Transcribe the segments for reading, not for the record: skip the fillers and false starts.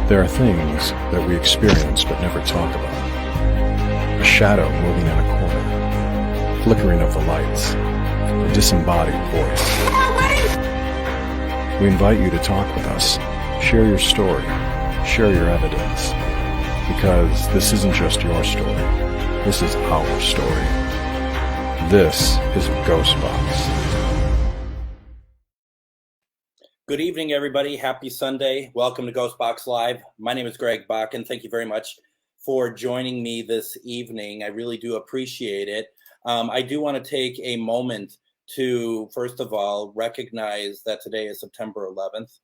There are things that we experience but never talk about. A shadow moving in a corner, flickering of the lights, a disembodied voice. We invite you to talk with us, share your story, share your evidence, because this isn't just your story, this is our story. This is Ghostbox. Good evening, everybody. Happy Sunday. Welcome to Ghostbox Live. My name is Greg Bach, and thank you very much for joining me this evening. I really do appreciate it. I do want to take a moment to, first of all, recognize that today is September 11th,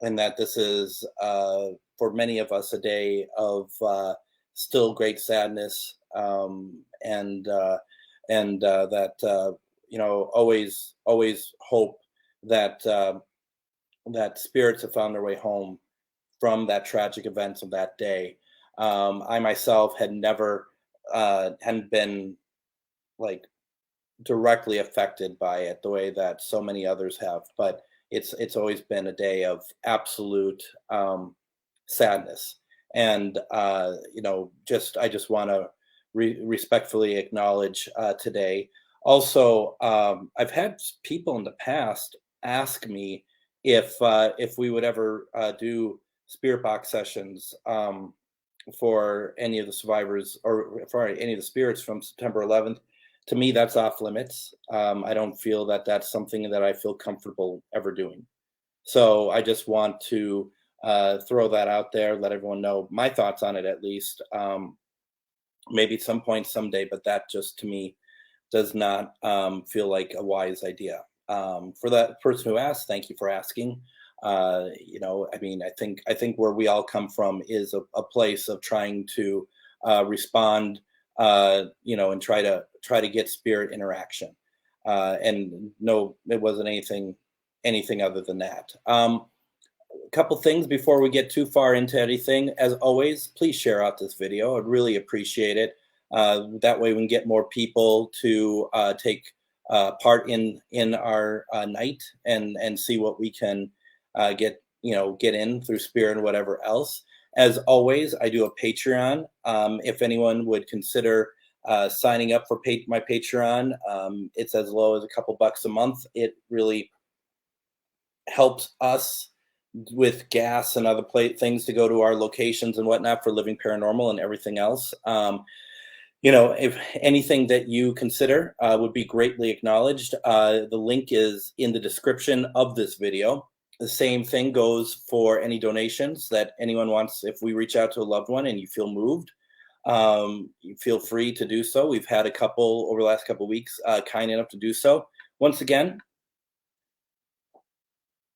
and that this is, for many of us, a day of still great sadness, and that, always hope that that spirits have found their way home from that tragic events of that day. I myself had never hadn't been like directly affected by it the way that so many others have, but it's always been a day of absolute sadness. And I just want to respectfully acknowledge today. Also, I've had people in the past ask me if we would ever do spirit box sessions for any of the survivors or for any of the spirits from September 11th. To me, that's off limits. I don't feel that that's something that I feel comfortable ever doing. So I just want to throw that out there, let everyone know my thoughts on it at least. Maybe at some point someday, but that just to me does not feel like a wise idea. For that person who asked, thank you for asking. I think where we all come from is a place of trying to respond, and try to get spirit interaction. And no, it wasn't anything other than that. A couple things before we get too far into anything. As always, please share out this video. I'd really appreciate it. That way we can get more people to take part in our night and see what we can get in through spirit and whatever else. As always, I do a Patreon. If anyone would consider signing up for my Patreon, it's as low as a couple bucks a month. It really helps us with gas and other things to go to our locations and whatnot for Living Paranormal and everything else. If anything that you consider would be greatly acknowledged. The link is in the description of this video. The same thing goes for any donations that anyone wants. If we reach out to a loved one and you feel moved, you feel free to do so. We've had a couple over the last couple of weeks kind enough to do so. Once again,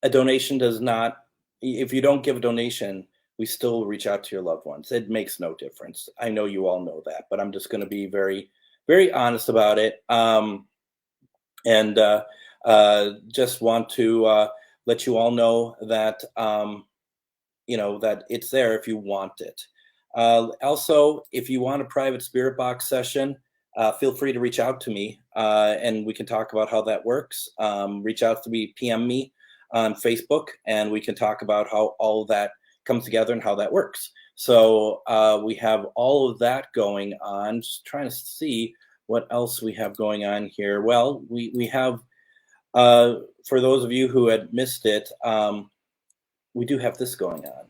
a donation does not, if you don't give a donation, we still reach out to your loved ones. It makes no difference. I know you all know that, but I'm just going to be very, very honest about it. Just want to let you all know that, that it's there if you want it. Also, if you want a private spirit box session, feel free to reach out to me and we can talk about how that works. Reach out to me, PM me on Facebook, and we can talk about how all of that comes together and how that works. So we have all of that going on. Just trying to see what else we have going on here. Well, we have, for those of you who had missed it, we do have this going on.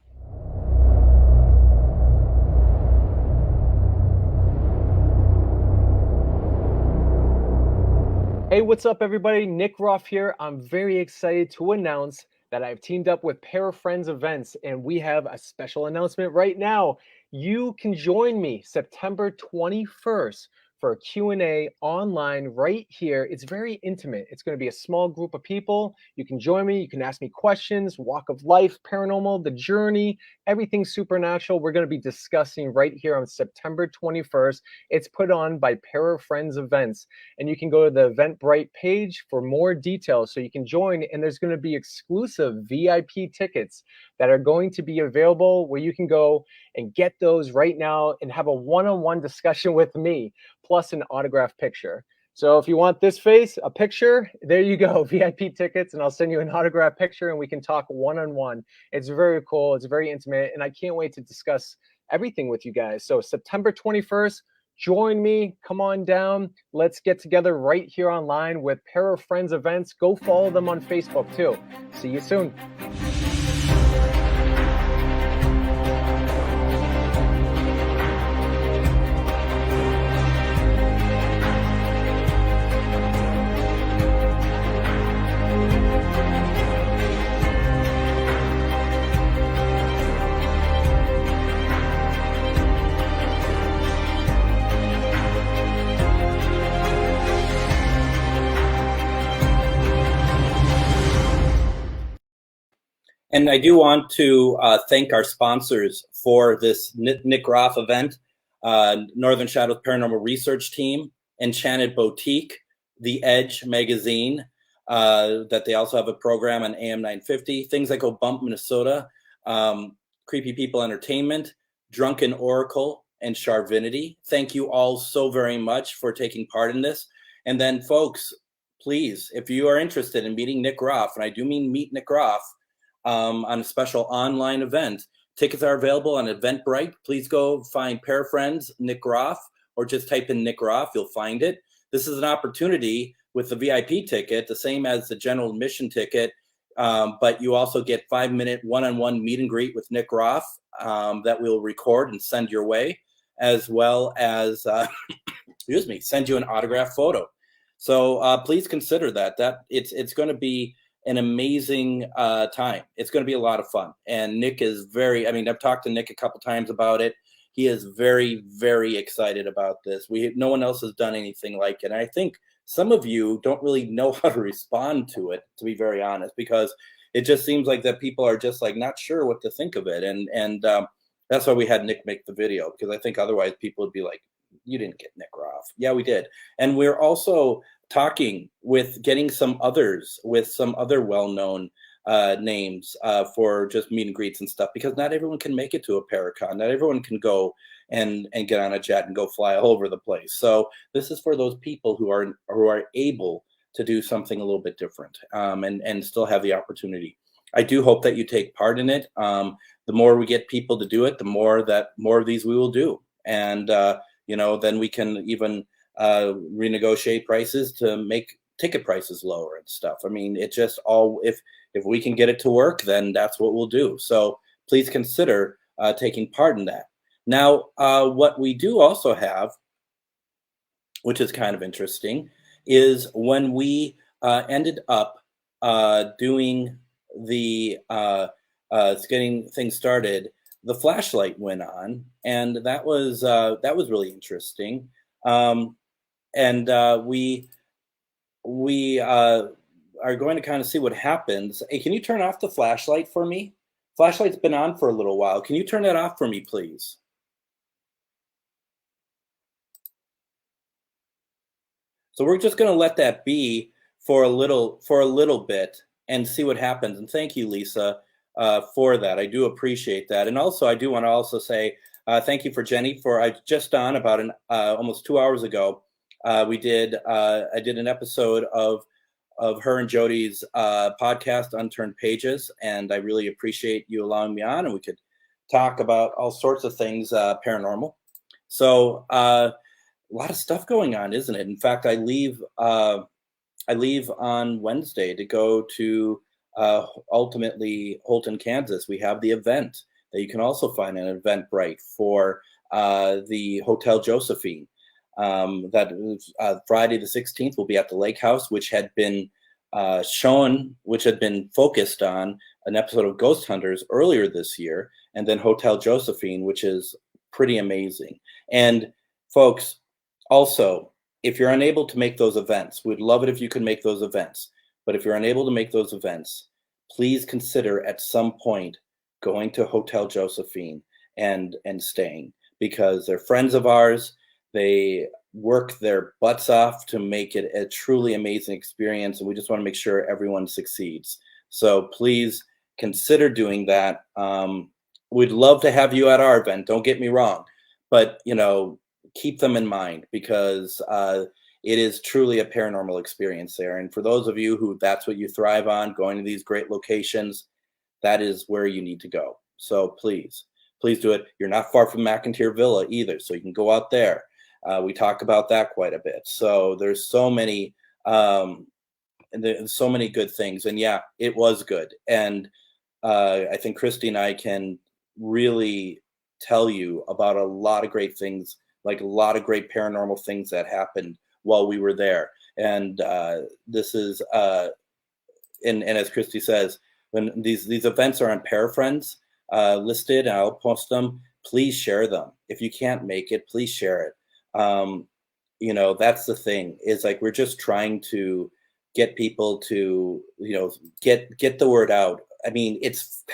Hey, what's up, everybody? Nick Ruff here. I'm very excited to announce that I've teamed up with Pair of Friends Events, and we have a special announcement right now. You can join me September 21st for a Q&A online right here. It's very intimate. It's going to be a small group of people. You can join me. You can ask me questions, walk of life, paranormal, the journey, everything supernatural. We're going to be discussing right here on September 21st. It's put on by Para Friends Events, and you can go to the Eventbrite page for more details so you can join. And there's going to be exclusive VIP tickets that are going to be available where you can go and get those right now and have a one-on-one discussion with me, plus an autographed picture. So if you want this face, a picture, there you go, VIP tickets, and I'll send you an autographed picture and we can talk one-on-one. It's very cool, it's very intimate, and I can't wait to discuss everything with you guys. So September 21st, join me, come on down. Let's get together right here online with Para Friends Events. Go follow them on Facebook too. See you soon. And I do want to thank our sponsors for this Nick Roth event, Northern Shadows Paranormal Research Team, Enchanted Boutique, The Edge magazine, that they also have a program on AM 950, Things That Go Bump Minnesota, Creepy People Entertainment, Drunken Oracle, and Charvinity. Thank you all so very much for taking part in this. And then, folks, please, if you are interested in meeting Nick Roth, and I do mean meet Nick Roth, on a special online event. Tickets are available on Eventbrite. Please go find Para Friends Nick Roth, or just type in Nick Roth, you'll find it. This is an opportunity with the VIP ticket, the same as the general admission ticket, but you also get 5-minute one-on-one meet and greet with Nick Roth that we'll record and send your way, as well as, send you an autographed photo. So please consider that. It's going to be an amazing time. It's going to be a lot of fun. And Nick is I've talked to Nick a couple times about it. He is very, very excited about this. No one else has done anything like it. And I think some of you don't really know how to respond to it, to be very honest, because it just seems like that people are just like not sure what to think of it. And that's why we had Nick make the video, because I think otherwise people would be like, you didn't get Nick Roth. Yeah, we did. And we're also talking with getting some other well-known names for just meet and greets and stuff, because not everyone can make it to a Paracon. Not everyone can go and get on a jet and go fly all over the place. So this is for those people who are able to do something a little bit different and still have the opportunity. I do hope that you take part in it. The more we get people to do it, the more of these we will do. And then we can even renegotiate prices to make ticket prices lower and stuff. I mean, it just all, if we can get it to work, then that's what we'll do. So please consider taking part in that. Now, what we do also have, which is kind of interesting, is when we ended up doing the getting things started, the flashlight went on, and that was really interesting. And we are going to kind of see what happens. Hey, can you turn off the flashlight for me? Flashlight's been on for a little while. Can you turn that off for me, please? So we're just going to let that be for a little bit and see what happens. And thank you, Lisa, for that. I do appreciate that. And also, I do want to also say thank you for Jenny I just on about almost 2 hours ago. I did an episode of her and Jody's podcast, Unturned Pages, and I really appreciate you allowing me on, and we could talk about all sorts of things paranormal. So a lot of stuff going on, isn't it? In fact, I leave on Wednesday to go to ultimately Holton, Kansas. We have the event that you can also find on Eventbrite for the Hotel Josephine. That is, Friday the 16th will be at the Lake House, which had been focused on an episode of Ghost Hunters earlier this year, and then Hotel Josephine, which is pretty amazing. And folks, Also, if you're unable to make those events, we'd love it if you could make those events. But if you're unable to make those events, please consider at some point going to Hotel Josephine and staying, because they're friends of ours. They work their butts off to make it a truly amazing experience, and we just want to make sure everyone succeeds. So please consider doing that. We'd love to have you at our event. Don't get me wrong, but keep them in mind, because it is truly a paranormal experience there. And for those of you who that's what you thrive on, going to these great locations, that is where you need to go. So please, please do it. You're not far from McIntyre Villa either, so you can go out there. We talk about that quite a bit. So there's so many, and there's so many good things. And yeah, it was good. And I think Christy and I can really tell you about a lot of great things, like a lot of great paranormal things that happened while we were there. And this is, and as Christy says, when these events are on Parafriends listed, and I'll post them, please share them. If you can't make it, please share it. That's the thing, is like, we're just trying to get people to, get the word out. I mean,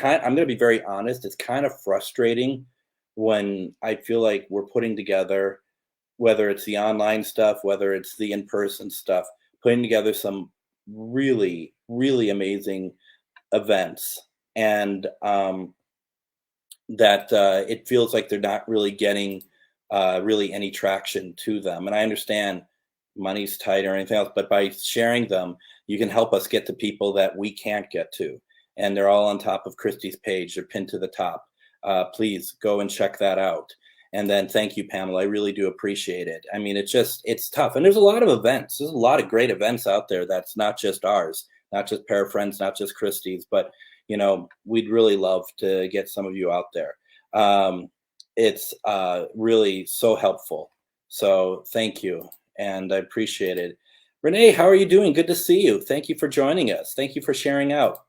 I'm going to be very honest, it's kind of frustrating when I feel like we're putting together, whether it's the online stuff, whether it's the in-person stuff, putting together some really, really amazing events, and that it feels like they're not really getting really any traction to them. And I understand money's tight or anything else, but by sharing them, you can help us get to people that we can't get to. And they're all on top of Christy's page. They're pinned to the top. Please go and check that out. And then thank you, Pamela. I really do appreciate it. I mean, it's tough. And there's a lot of events. There's a lot of great events out there. That's not just ours, not just Parafriends, not just Christie's, but, we'd really love to get some of you out there. It's really so helpful. So thank you. And I appreciate it. Renee, how are you doing? Good to see you. Thank you for joining us. Thank you for sharing out.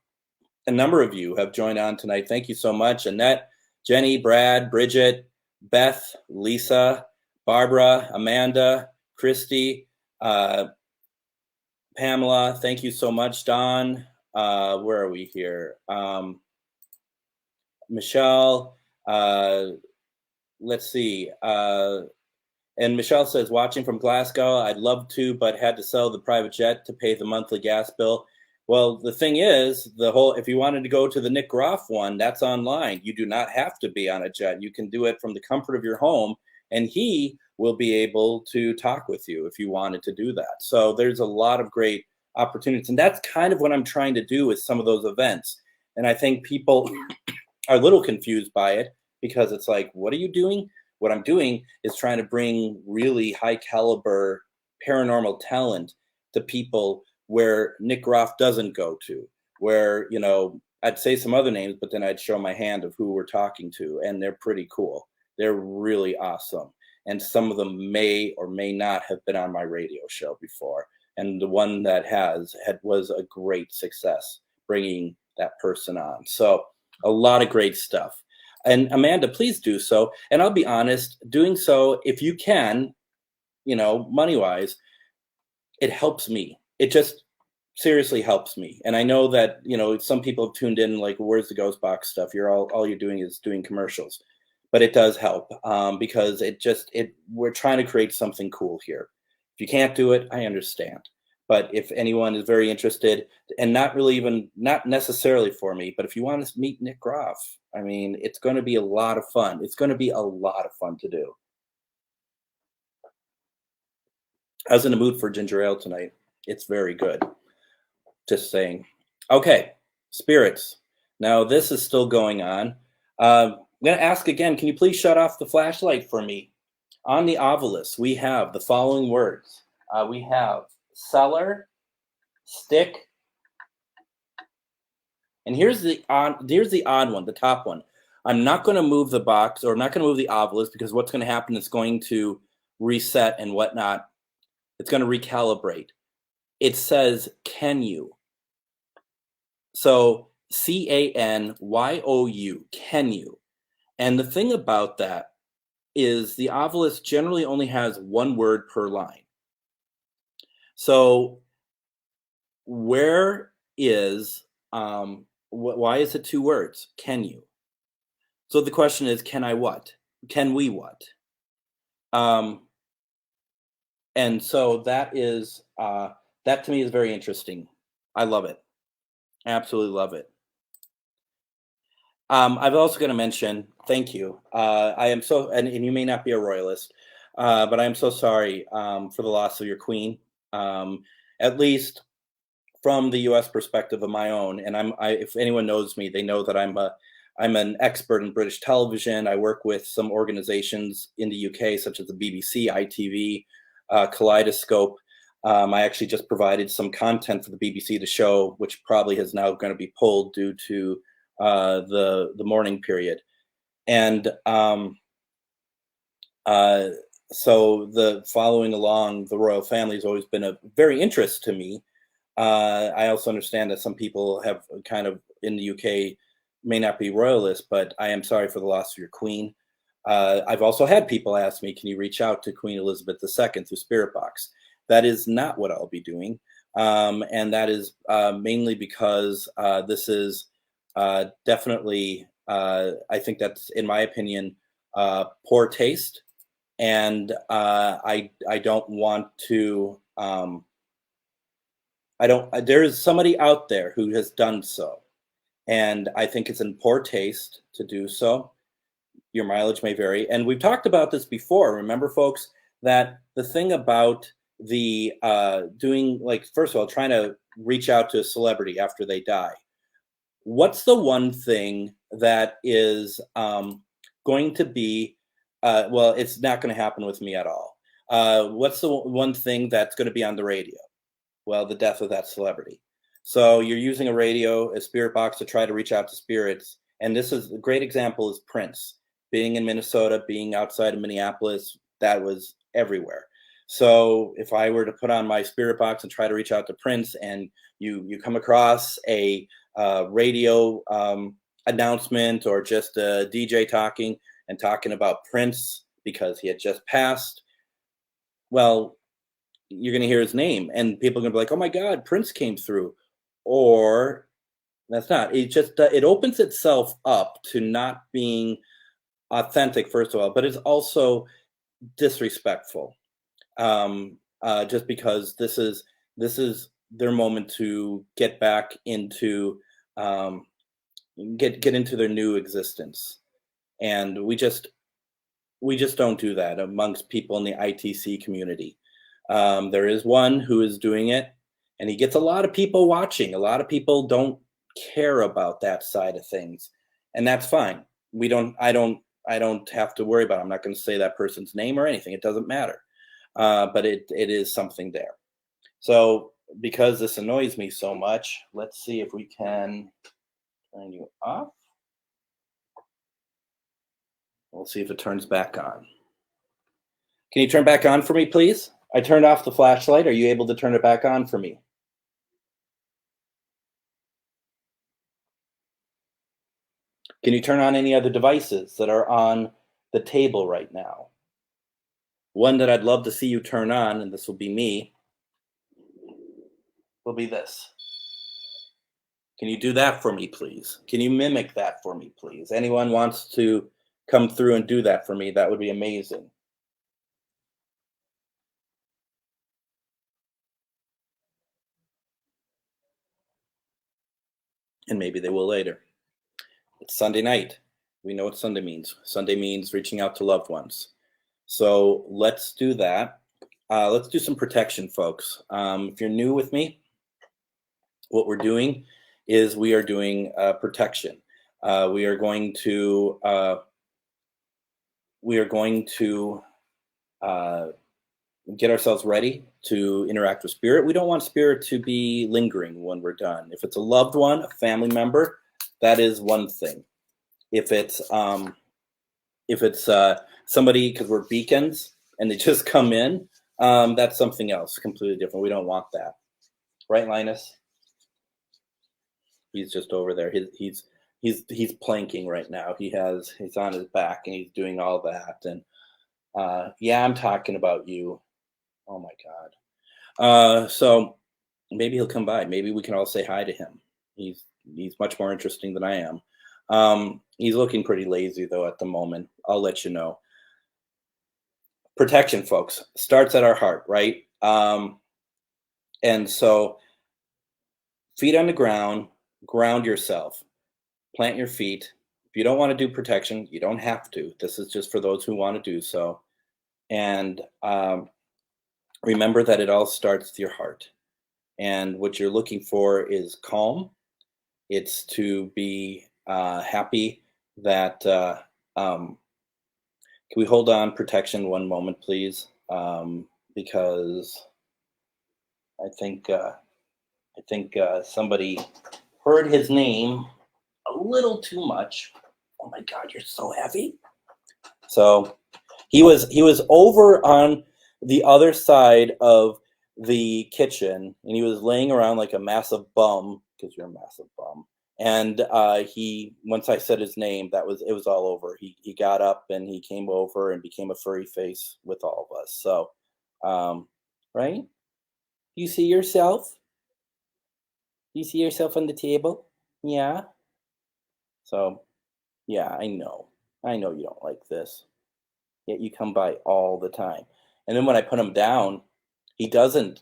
A number of you have joined on tonight. Thank you so much. Annette, Jenny, Brad, Bridget, Beth, Lisa, Barbara, Amanda, Christy, Pamela, thank you so much. Don, where are we here? Michelle, let's see. And Michelle says, watching from Glasgow, I'd love to, but had to sell the private jet to pay the monthly gas bill. Well, the thing is, if you wanted to go to the Nick Groff one, that's online. You do not have to be on a jet. You can do it from the comfort of your home, and he will be able to talk with you if you wanted to do that. So there's a lot of great opportunities. And that's kind of what I'm trying to do with some of those events. And I think people are a little confused by it, because it's like, what are you doing? What I'm doing is trying to bring really high caliber paranormal talent to people where Nick Groff doesn't go to, where, I'd say some other names, but then I'd show my hand of who we're talking to, and they're pretty cool. They're really awesome. And some of them may or may not have been on my radio show before. And the one that was a great success bringing that person on. So a lot of great stuff. And Amanda, please do so. And I'll be honest, doing so, if you can, money-wise, it helps me. It just seriously helps me. And I know that, some people have tuned in, like, where's the Ghostbox stuff? All you're doing is doing commercials. But it does help, because we're trying to create something cool here. If you can't do it, I understand. But if anyone is very interested, and not necessarily for me, but if you want to meet Nick Groff, I mean, it's going to be a lot of fun. It's going to be a lot of fun to do. I was in the mood for ginger ale tonight. It's very good. Just saying. Okay, spirits. Now this is still going on. I'm going to ask again, can you please shut off the flashlight for me? On the ovilus, we have the following words. We have cellar, stick, and here's the odd one, the top one. I'm not going to move the box, or I'm not going to move the ovilus, because what's going to happen is going to reset and whatnot. It's going to recalibrate. It says, can you? So CANYOU, can you? And the thing about that is the obelisk generally only has one word per line. So where is why is it two words? Can you? So the question is, can I what? Can we what? And so that is that to me is very interesting. I love it. Absolutely love it. I've also going to mention, thank you. I am so, and you may not be a royalist, but I am so sorry for the loss of your queen. At least from the U.S. perspective of my own, and if anyone knows me, they know that I'm an expert in British television. I work with some organizations in the UK, such as the BBC, ITV, Kaleidoscope. I actually just provided some content for the BBC to show, which probably is now going to be pulled due to the mourning period. And so the following along the royal family has always been a very interest to me. I also understand that some people have kind of in the UK may not be royalists, but I am sorry for the loss of your queen. I've also had people ask me, can you reach out to Queen Elizabeth II through Spirit Box? That is not what I'll be doing. And that is mainly because this is definitely, I think that's, in my opinion, poor taste. And I don't want to, there is somebody out there who has done so. And I think it's in poor taste to do so. Your mileage may vary. And we've talked about this before. Remember, folks, that the thing about the doing, like, first of all, trying to reach out to a celebrity after they die. What's the one thing that is going to be, well, it's not going to happen with me at all. What's the one thing that's going to be on the radio? Well, the death of that celebrity. So you're using a radio, a spirit box to try to reach out to spirits. And this is a great example is Prince. Being in Minnesota, being outside of Minneapolis, that was everywhere. So if I were to put on my spirit box and try to reach out to Prince, and you come across a radio announcement or just a DJ talking about Prince because he had just passed, well, you're going to hear his name and people are going to be like, oh my God, Prince came through. Or that's not, it just, it opens itself up to not being authentic, first of all, but it's also disrespectful. Just because this is their moment to get back into, get into their new existence. And we just don't do that amongst people in the ITC community. There is one who is doing it, and he gets a lot of people watching. A lot of people don't care about that side of things, and that's fine. I don't have to worry about it. I'm not going to say that person's name or anything. It doesn't matter. But it is something there. So because this annoys me so much, let's see if we can turn you off. We'll see if it turns back on. Can you turn back on for me, please? I turned off the flashlight. Are you able to turn it back on for me? Can you turn on any other devices that are on the table right now? One that I'd love to see you turn on, and this will be me, will be this. Can you do that for me, please? Can you mimic that for me, please? Anyone wants to come through and do that for me, that would be amazing. And maybe they will later. It's Sunday night. We know what Sunday means. Sunday means reaching out to loved ones. So let's do that. Let's do some protection, folks. If you're new with me, what we're doing is we are doing protection. We are going to get ourselves ready to interact with spirit. We don't want spirit to be lingering when we're done. If it's a loved one, a family member, that is one thing. If it's somebody, because we're beacons and they just come in, that's something else completely different. We don't want that, right, Linus? He's just over there. He's planking right now. He's on his back and he's doing all that. And Yeah, I'm talking about you. Oh my God. So maybe he'll come by. Maybe we can all say hi to him. He's much more interesting than I am. He's looking pretty lazy though at the moment. I'll let you know. Protection, folks, starts at our heart, right? And so feet on the ground, ground yourself, plant your feet. If you don't want to do protection, you don't have to. This is just for those who want to do so. And remember that it all starts with your heart. And what you're looking for is calm. It's to be happy that. Can we hold on protection one moment, please? Because I think somebody heard his name a little too much. Oh my God, you're so heavy. So he was over on the other side of the kitchen, and he was laying around like a massive bum, because you're a massive bum. And he, once I said his name, it was all over. He got up and he came over and became a furry face with all of us. So, right? You see yourself? You see yourself on the table? Yeah. So, yeah, I know. I know you don't like this. Yet you come by all the time. And then when I put him down, he doesn't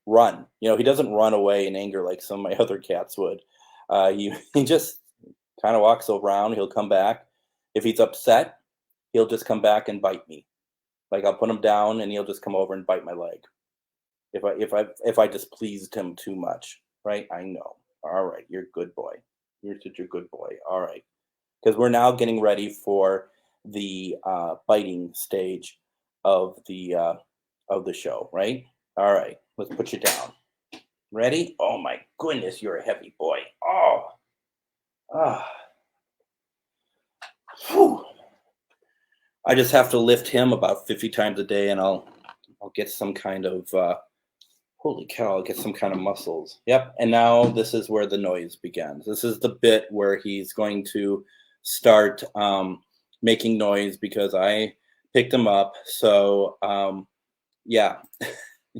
run. He doesn't run away in anger like some of my other cats would. He just kind of walks around. He'll come back. If he's upset, he'll just come back and bite me. Like I'll put him down and he'll just come over and bite my leg. If I displeased him too much, right? I know. All right, you're a good boy. You're such a good boy. All right, because we're now getting ready for the biting stage of the show, right? All right, let's put you down. Ready? Oh my goodness, you're a heavy boy. Oh, ah, whew. I just have to lift him about 50 times a day, and I'll get some kind of holy cow! I'll get some kind of muscles. Yep. And now this is where the noise begins. This is the bit where he's going to start making noise because I picked him up. So yeah,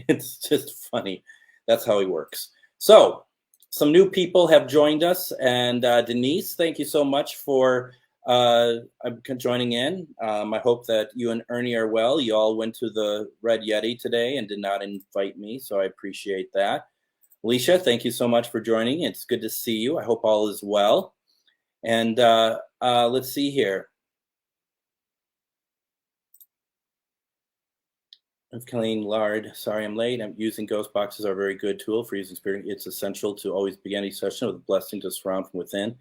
it's just funny. That's how he works. So some new people have joined us, and Denise, thank you so much for joining in. I hope that you and Ernie are well. You all went to the Red Yeti today and did not invite me, so I appreciate that. Alicia, thank you so much for joining. It's good to see you. I hope all is well. And let's see here. Of Colleen Lard, sorry I'm late. I'm using Ghostbox as our very good tool for using spirit. It's essential to always begin any session with a blessing to surround from within.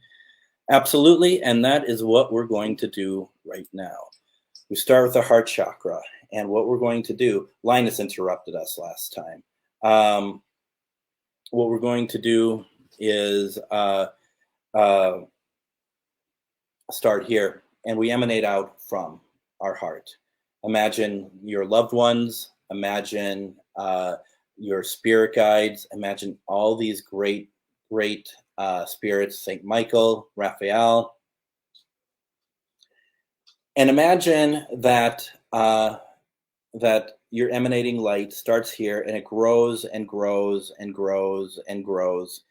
Absolutely, and that is what we're going to do right now. We start with the heart chakra, and what we're going to do, Linus interrupted us last time. What we're going to do is start here, and we emanate out from our heart. Imagine your loved ones, imagine your spirit guides, imagine all these great spirits, St. Michael, Raphael. And imagine that that your emanating light starts here and it grows and grows and grows and grows.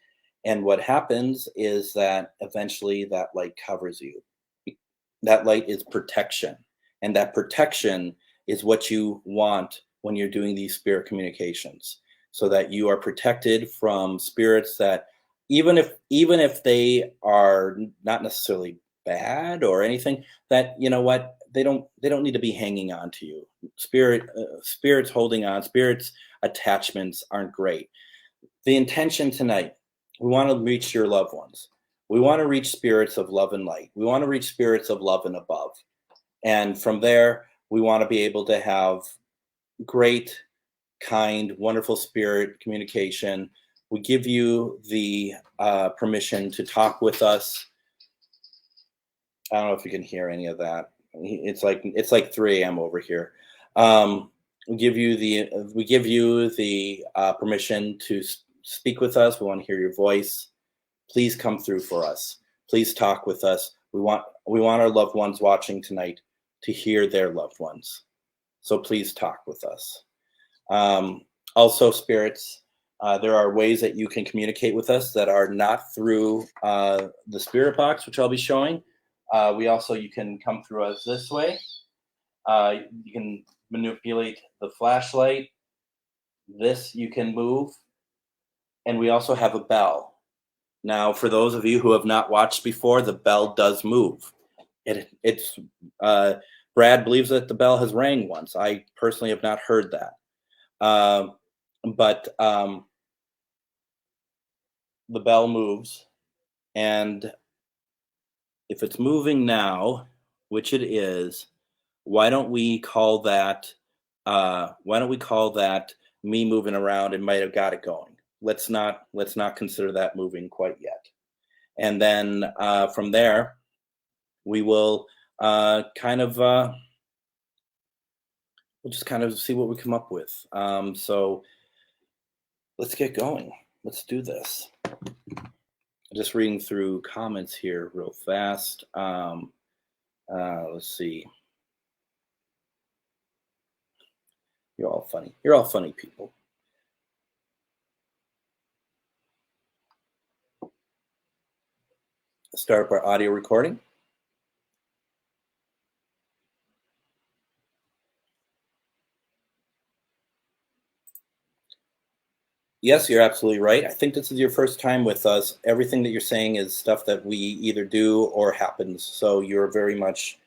And what happens is that eventually that light covers you. That light is protection. And that protection is what you want when you're doing these spirit communications, so that you are protected from spirits that even if they are not necessarily bad or anything, that they don't need to be hanging on to you. Spirits holding on, spirits attachments aren't great. The intention tonight, we want to reach your loved ones. We want to reach spirits of love and light. We want to reach spirits of love and above. And from there, we want to be able to have great, kind, wonderful spirit communication. We give you the permission to talk with us. I don't know if you can hear any of that. It's like 3 a.m. over here. We give you the permission to speak with us. We want to hear your voice. Please come through for us. Please talk with us. We want our loved ones watching tonight to hear their loved ones. So please talk with us. Also, spirits, there are ways that you can communicate with us that are not through the spirit box, which I'll be showing. You can come through us this way. You can manipulate the flashlight. This you can move. And we also have a bell. Now, for those of you who have not watched before, the bell does move. Brad believes that the bell has rang once. I personally have not heard that. But the bell moves, and if it's moving now, which it is, why don't we call that me moving around and might have got it going? Let's not consider that moving quite yet. And then from there, we will we'll just kind of see what we come up with. So let's get going. Let's do this. Just reading through comments here real fast. Let's see. You're all funny. You're all funny people. Start up our audio recording. Yes, you're absolutely right. I think this is your first time with us. Everything that you're saying is stuff that we either do or happens. So we're very much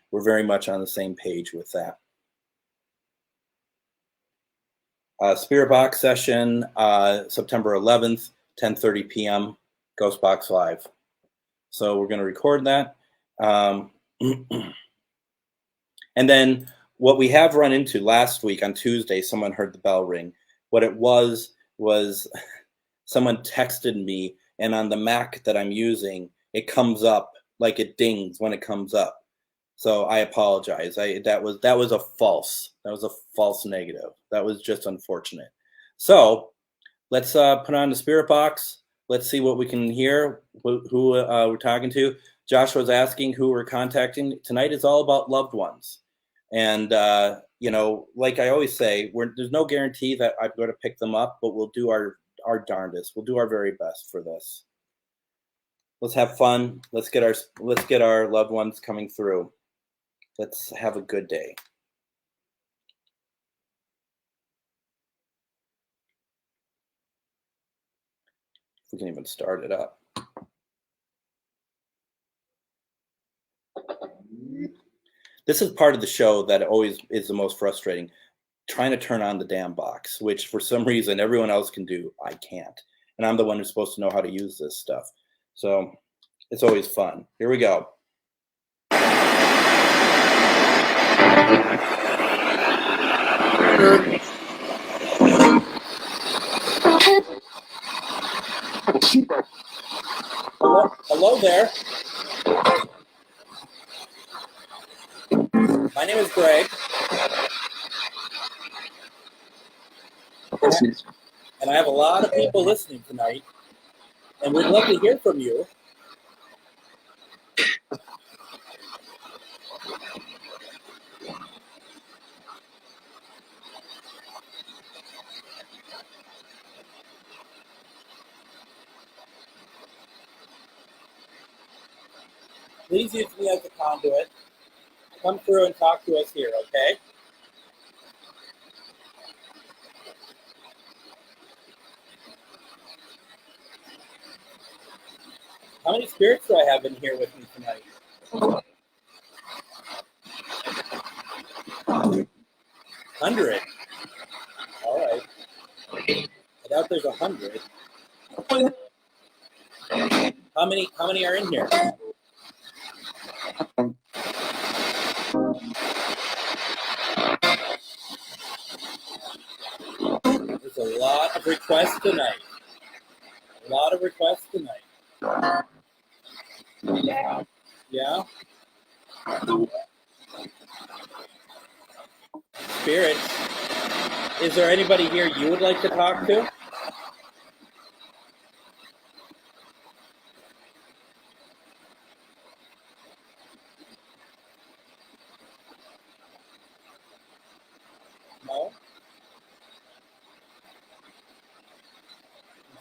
on the same page with that. Spirit Box session, September 11th, 10:30 p.m., Ghostbox Live. So we're going to record that. And then what we have run into last week on Tuesday, someone heard the bell ring. What it was someone texted me, and on the Mac that I'm using, it comes up like it dings when it comes up. So I apologize. That was a false negative. That was just unfortunate. So let's put on the spirit box. Let's see what we can hear. Who we're talking to. Joshua's asking who we're contacting. Tonight is all about loved ones. And, like I always say, there's no guarantee that I'm going to pick them up, but we'll do our darndest. We'll do our very best for this. Let's have fun. Let's get our loved ones coming through. Let's have a good day. If we can even start it up. This is part of the show that always is the most frustrating. Trying to turn on the damn box, which for some reason everyone else can do. I can't. And I'm the one who's supposed to know how to use this stuff. So it's always fun. Here we go. Hello there. My name is Greg. And I have a lot of people listening tonight. And we'd love to hear from you. Please use me as a conduit. Come through and talk to us here, okay? How many spirits do I have in here with me tonight? 100. All right. I doubt there's 100. How many are in here? There's a lot of requests tonight. Yeah? Spirits, is there anybody here you would like to talk to?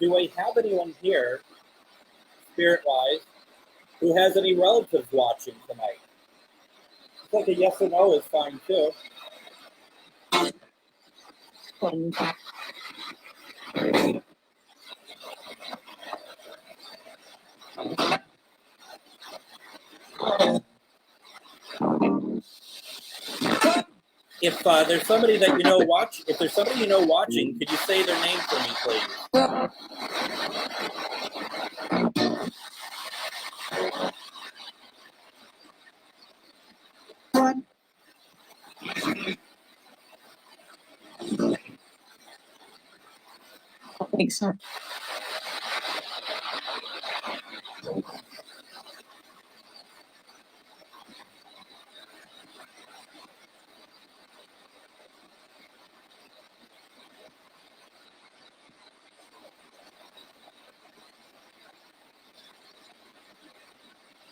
do we have anyone here, spirit-wise, who has any relatives watching tonight? It's like a yes or no is fine too. If there's somebody that you know if there's somebody you know watching, could you say their name for me, please? Makes sense.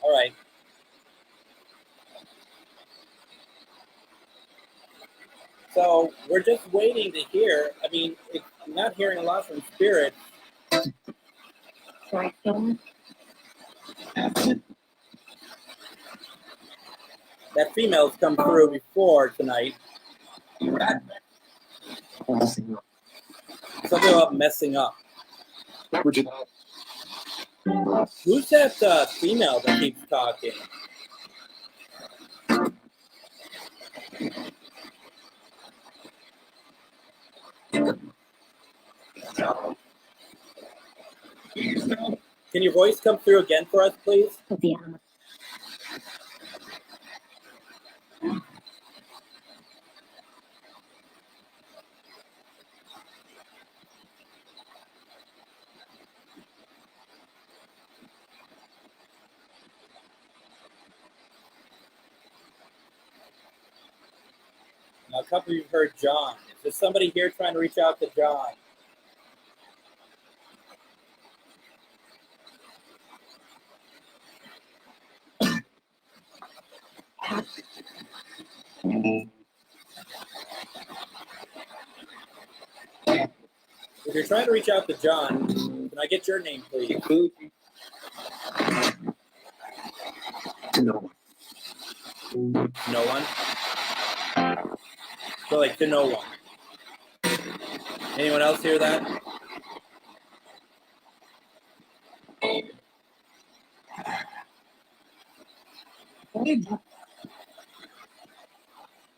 All right. So we're just waiting to hear. I mean, I'm not hearing a lot from spirit. That female's come through before tonight. Something about messing up. Who's that female that keeps talking? Can your voice come through again for us, please? Yeah. Now, a couple of you heard John. Is there somebody here trying to reach out to John? If you're trying to reach out to John, can I get your name, please? No. No one? So like to no one. Anyone else hear that?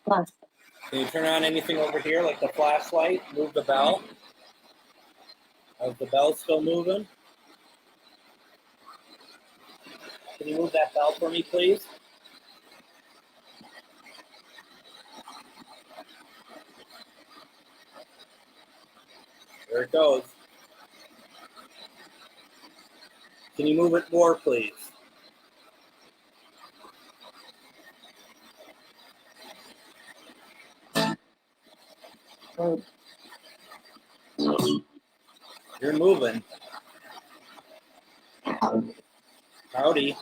Plus. Can you turn on anything over here, like the flashlight? Move the bell? Is the bell still moving? Can you move that bell for me, please? There it goes. Can you move it more, please? You're moving. Howdy.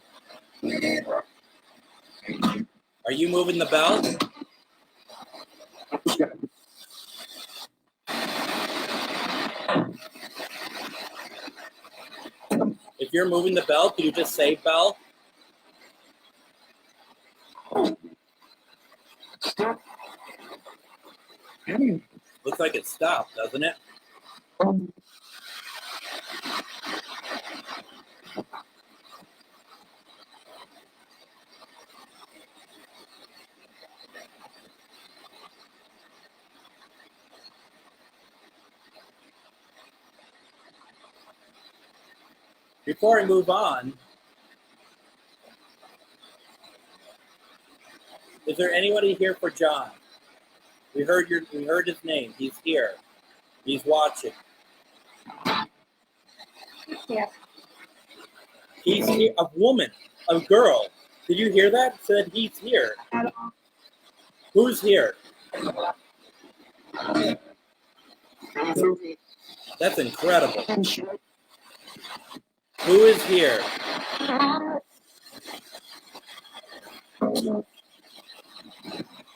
Are you moving the bell? If you're moving the bell, can you just say bell? Looks like it stopped, doesn't it? Before I move on, is there anybody here for John? We heard his name. He's here. He's watching. Yeah. He's here. A woman, a girl. Did you hear that? Said he's here. Who's here? That's incredible. Who is here?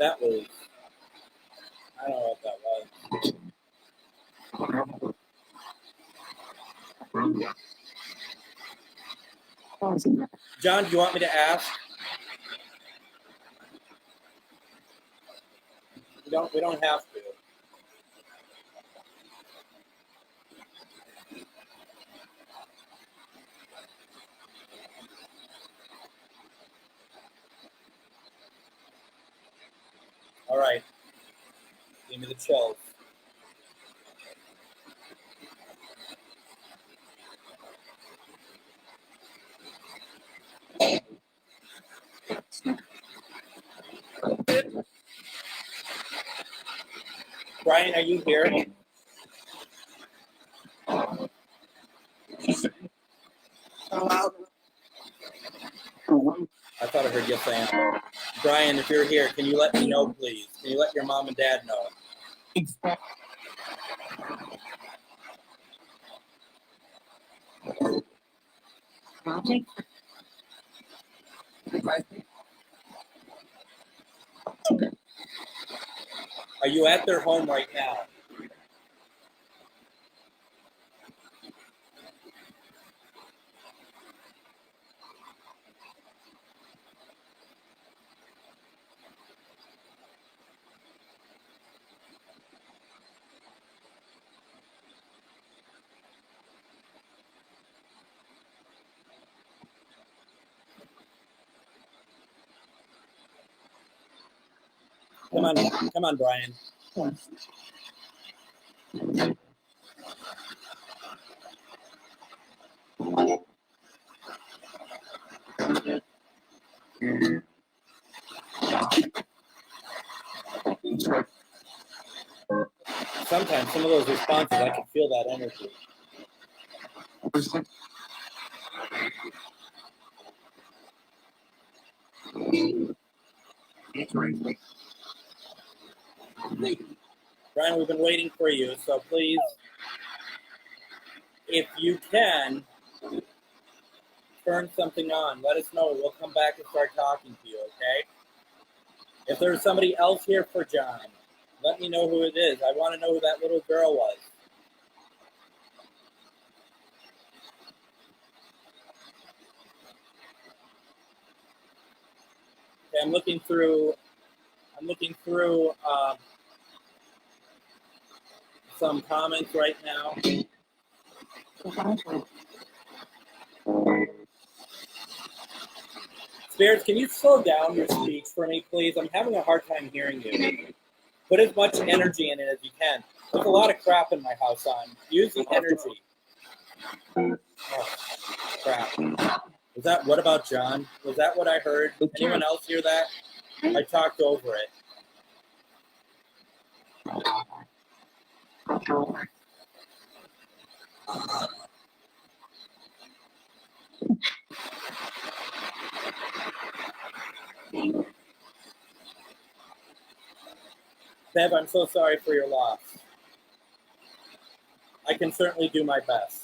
That was, I don't know what that was. John, do you want me to ask? We don't have to. All right. Give me the chills. Brian, are you here? I thought I heard you saying, Brian, if you're here, can you let me know, please? Can you let your mom and dad know? Are you at their home right now? Come on, Brian. Sometimes some of those responses, I can feel that energy. Brian, we've been waiting for you, so please, if you can, turn something on. Let us know. We'll come back and start talking to you, okay? If there's somebody else here for John, let me know who it is. I want to know who that little girl was. Okay, I'm looking through some comments right now. Spirits, can you slow down your speech for me, please? I'm having a hard time hearing you. Put as much energy in it as you can. There's a lot of crap in my house on. Use the energy. Oh, crap. What about John? Was that what I heard? Anyone else hear that? I talked over it. Bev, I'm so sorry for your loss. I can certainly do my best.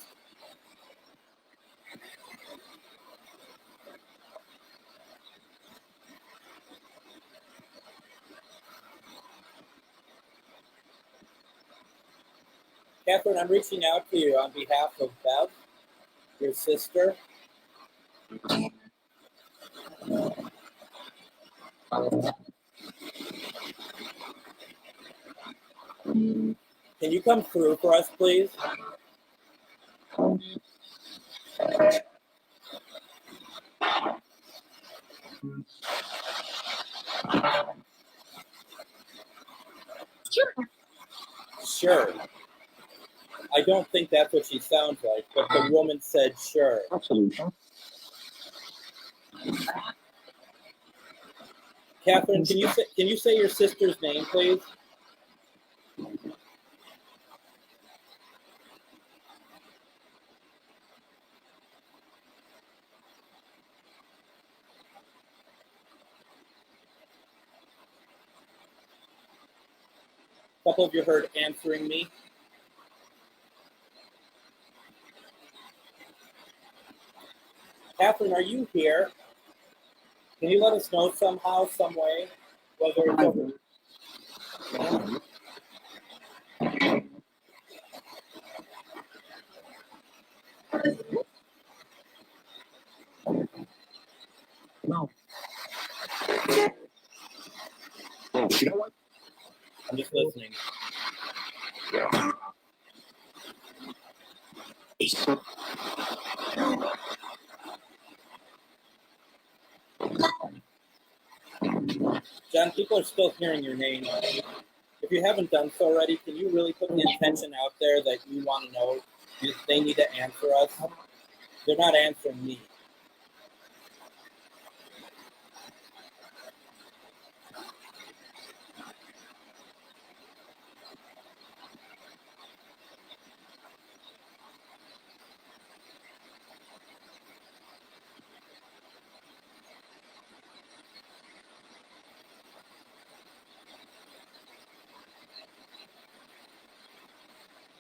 Catherine, I'm reaching out to you on behalf of Bev, your sister. Can you come through for us, please? Sure. I don't think that's what she sounds like, but the woman said sure. Catherine, can you say your sister's name, please? A couple of you heard answering me. Catherine, are you here? Can you let us know somehow, some way, whether it's over? No. You know what? I'm just listening. John, people are still hearing your name. If you haven't done so already, can you really put the intention out there that you want to know if they need to answer us? They're not answering me.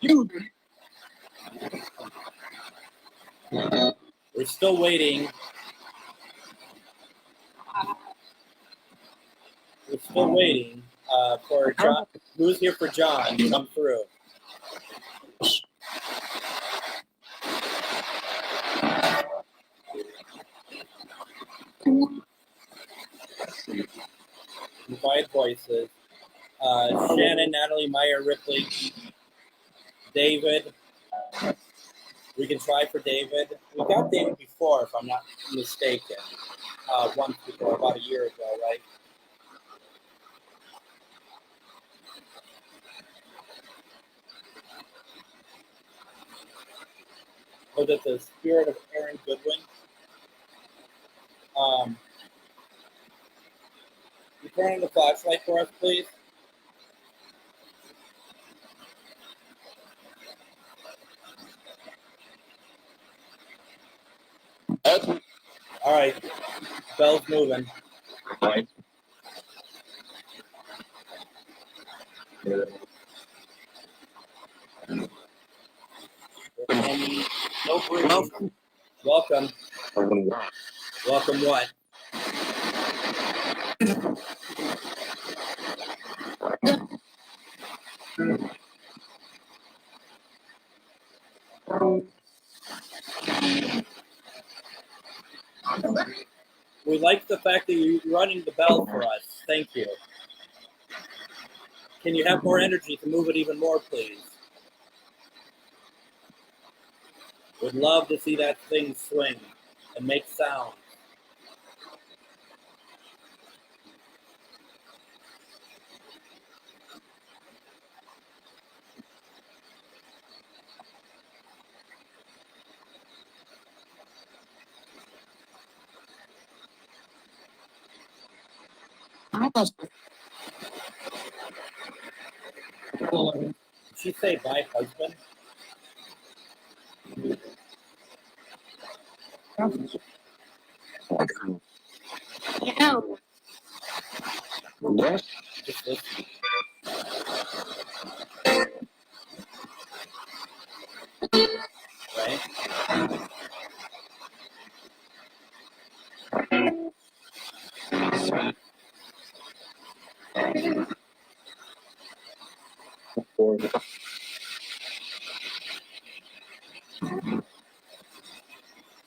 You. We're still waiting. We're still waiting for John. Who's here for John to come through? Quiet voices. Shannon, Natalie, Meyer, Ripley, David. We can try for David. We got David before, if I'm not mistaken. Once before, about a year ago, right? Was it the spirit of Aaron Goodwin? You turn on the flashlight for us, please? All right. Bell's moving. Right. No breathing. Welcome. Welcome what? We like the fact that you're running the bell for us. Thank you. Can you have more energy to move it even more, please? Would love to see that thing swing and make sound. Did she say my husband? Yeah. Yes. Just listen. Right?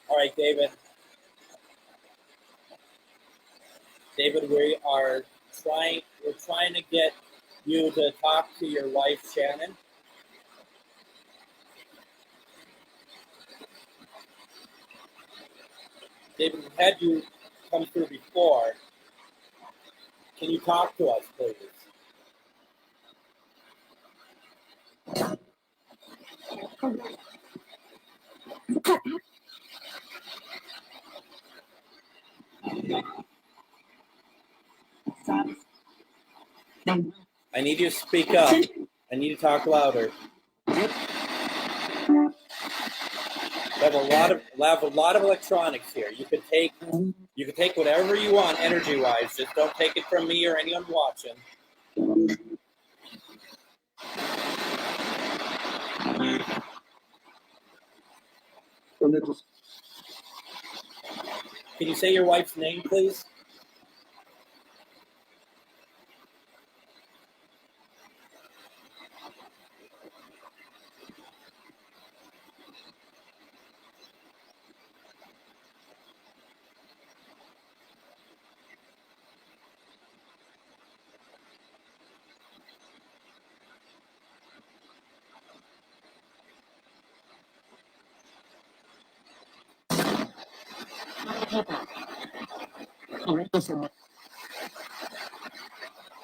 All right, David. David, we're trying to get you to talk to your wife, Shannon. David, we've had you come through before. Can you talk to us, please? I need you to speak up. I need you to talk louder. We have a lot of electronics here. You can take whatever you want energy-wise. Just don't take it from me or anyone watching. Can you say your wife's name, please?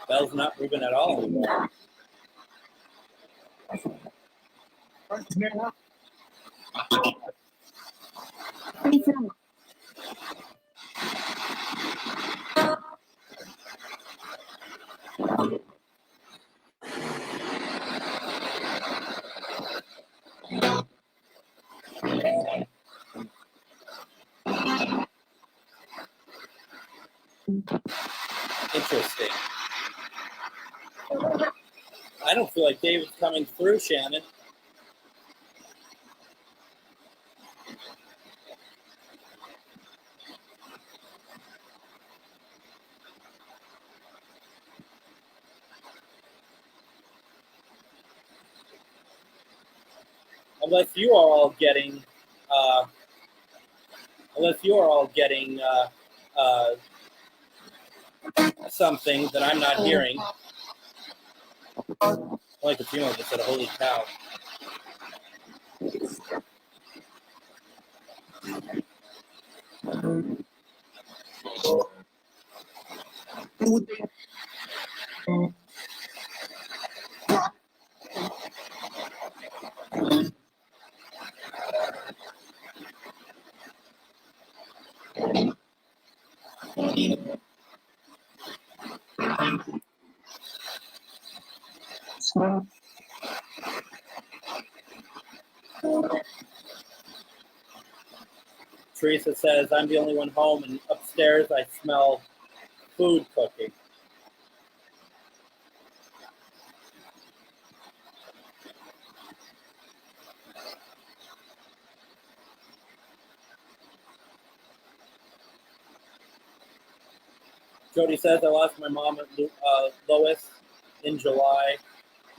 Bell's not moving at all anymore. Interesting. I don't feel like David's coming through, Shannon. Unless you are all getting, something that I'm not hearing. Like the female just said, "Holy cow!" Teresa says, "I'm the only one home, and upstairs I smell food cooking." Jody says, "I lost my mom at Lois in July.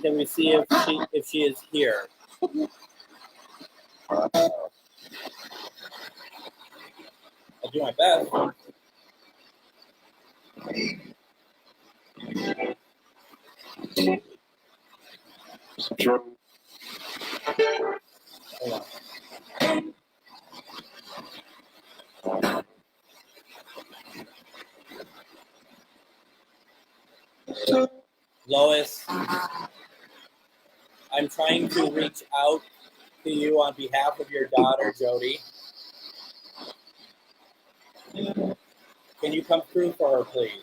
Can we see if she is here?" I'll do my best. Hold on. Lois, I'm trying to reach out to you on behalf of your daughter, Jody. Can you come through for her, please?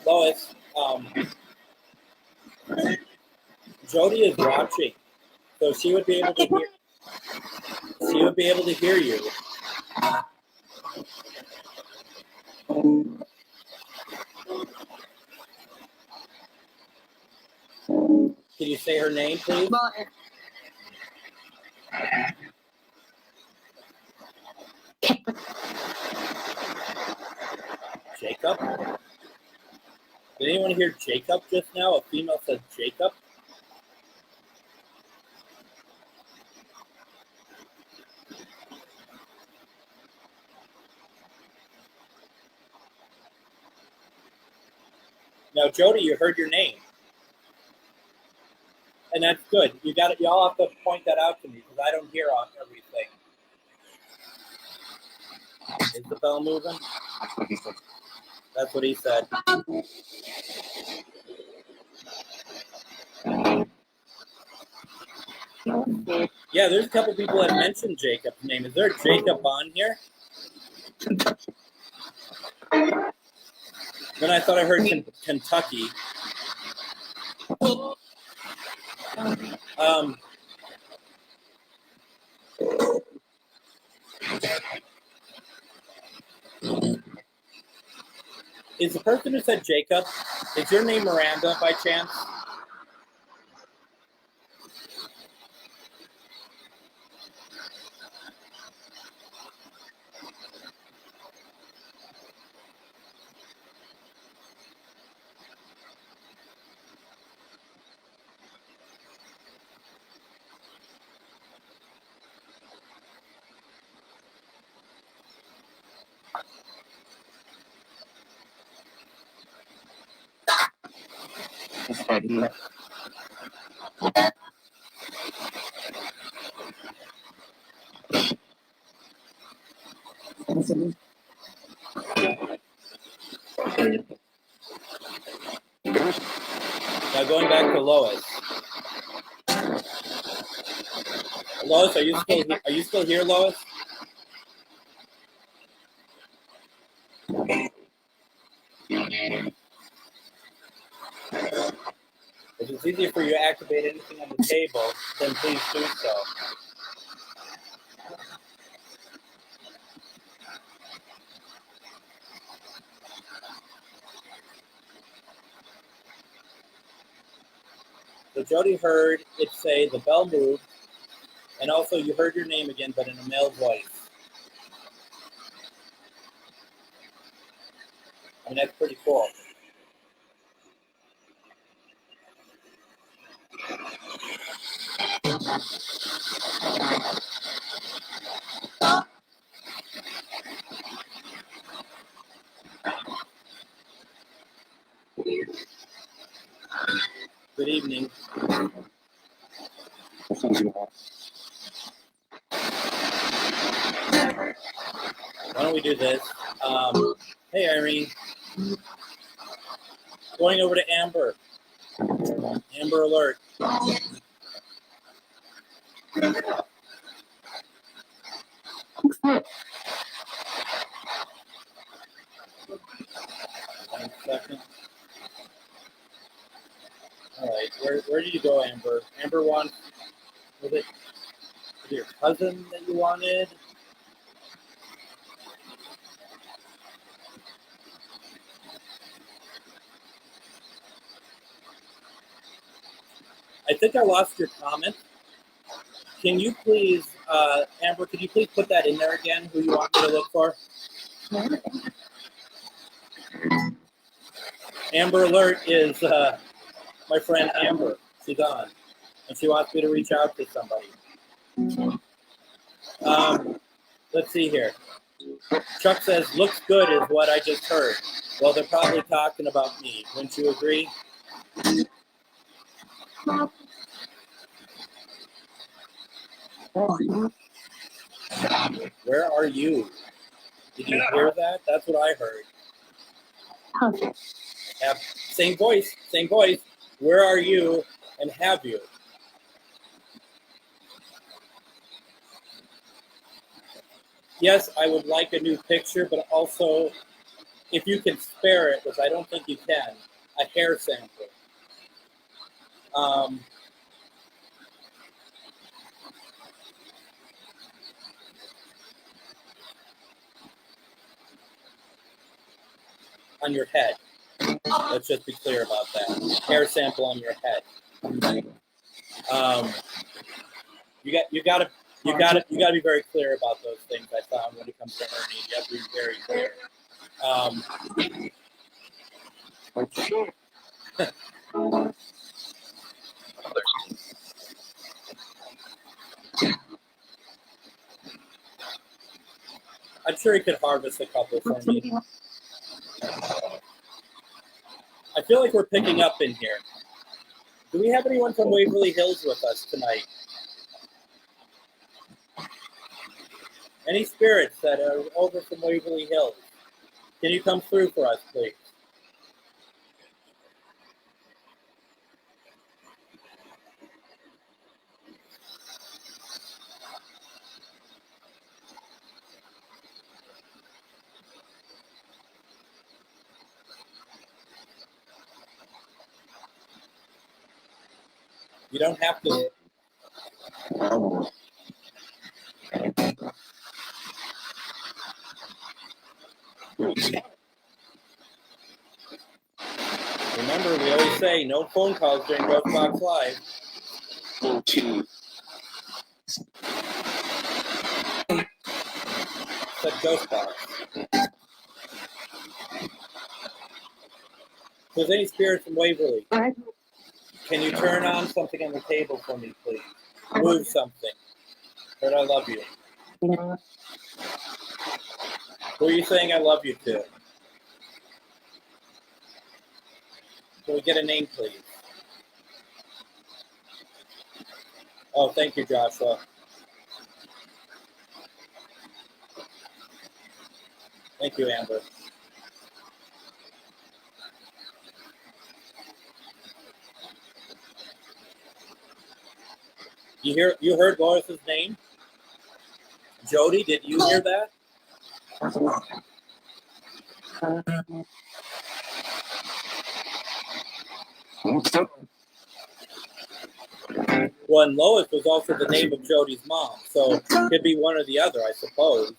Lois, Jody is watching, so she would be able to hear. She would be able to hear you. Can you say her name, please? Jacob? Did anyone hear Jacob just now? A female said Jacob? Now, Jody, you heard your name. And that's good. You got it. Y'all have to point that out to me because I don't hear on everything. Is the bell moving? That's what he said. Yeah, there's a couple people that mentioned Jacob's name. Is there a Jacob on here? Then I thought I heard Kentucky. Is the person who said Jacob, is your name Miranda by chance? Now going back to Lois. Lois, are you still here, Lois? If it's easier for you to activate anything on the table, then please do so. So Jody heard it say the bell moved, and also you heard your name again, but in a male voice. I mean, that's pretty cool. Good evening. Why don't we do this? Hey, Irene. Going over to Amber. Amber alert. One second. All right, where did you go, Amber? Amber wants, was it your cousin that you wanted? I think I lost your comment. Can you please, Amber, could you please put that in there again, who you want me to look for? Amber Alert is my friend Amber. She's on, and she wants me to reach out to somebody. Let's see here. Chuck says, looks good is what I just heard. Well, they're probably talking about me. Wouldn't you agree? Where are you? Did you hear that? That's what I heard. Same voice, same voice. Where are you and have you? Yes, I would like a new picture, but also, if you can spare it, which I don't think you can, a hair sample. On your head. Let's just be clear about that. Hair sample on your head. You gotta be very clear about those things. I found when it comes to Ernie, you have to be very clear. I'm sure he could harvest a couple for me. I feel like we're picking up in here. Do we have anyone from Waverly Hills with us tonight? Any spirits that are over from Waverly Hills? Can you come through for us, please? You don't have to. Remember, we always say no phone calls during Ghostbox Live. Said Ghostbox. If there's any spirits from Waverly, can you turn on something on the table for me, please? Move something. But I love you. Who are you saying I love you to? Can we get a name, please? Oh, thank you, Joshua. Thank you, Amber. You heard Lois's name? Jody, did you hear that? Well, and Lois was also the name of Jody's mom, so it could be one or the other, I suppose.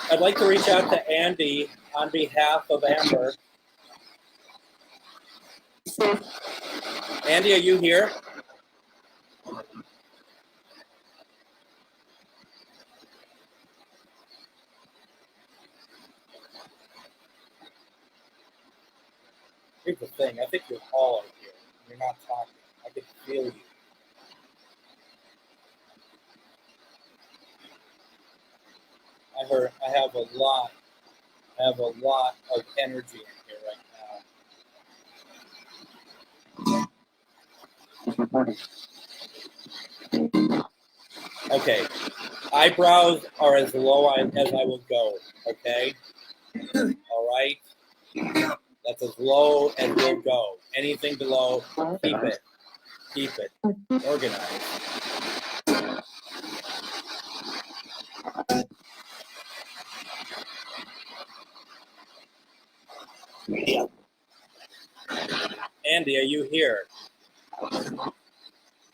I'd like to reach out to Andy on behalf of Amber. Andy, are you here? Here's the thing, I think you're all out here. You're not talking. I can feel you. I have a lot of energy in here right now. Okay. Eyebrows are as low as I will go, okay? All right? That's as low as we'll go. Anything below, keep it. Keep it organized. Andy, are you here?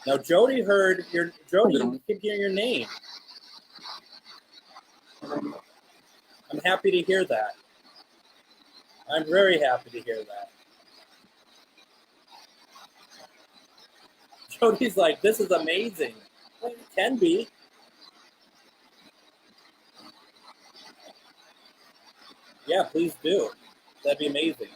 Now, Jody heard Jody keep hearing your name. I'm happy to hear that. I'm very happy to hear that. Jody's like, this is amazing. Well, it can be. Yeah, please do. That'd be amazing.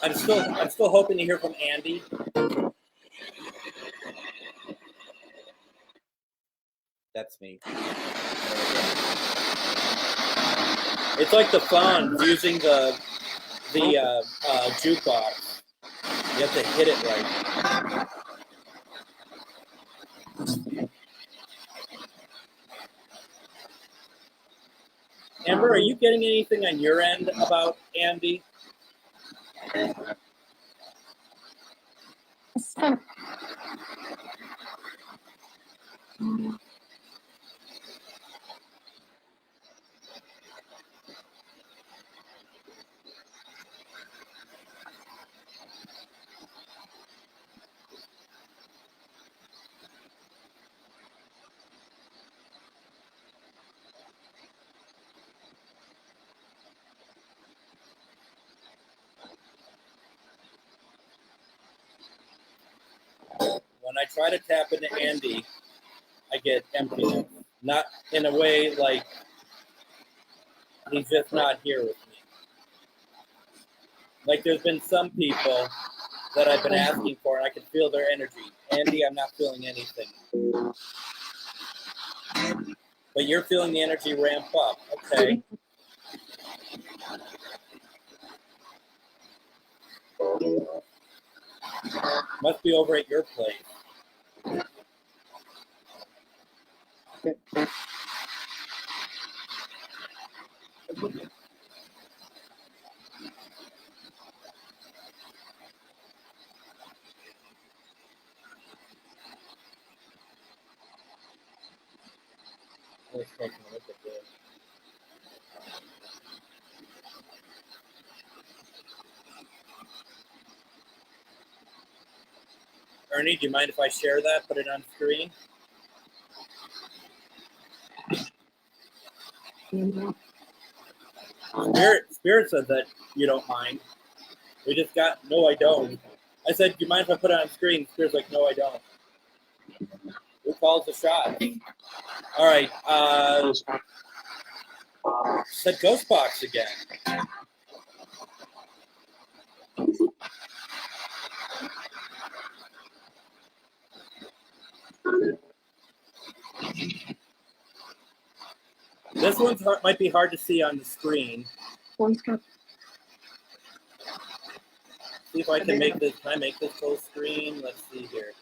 I'm still hoping to hear from Andy. That's me. It's like the Fonz using the jukebox. You have to hit it right. Amber, are you getting anything on your end about Andy? When I try to tap into Andy, I get emptiness. Not in a way like he's just not here with me. Like there's been some people that I've been asking for and I can feel their energy. Andy, I'm not feeling anything. But you're feeling the energy ramp up. Okay. Must be over at your place. Let's take a look at this. Ernie, do you mind if I share that? Put it on screen? Spirit said that you don't mind. We just got, no, I don't. I said, do you mind if I put it on screen? Spirit's like, no, I don't. Oops. calls the shot. All right. Said Ghostbox again. This one might be hard to see on the screen. See if I can make this. Can I make this full screen? Let's see here.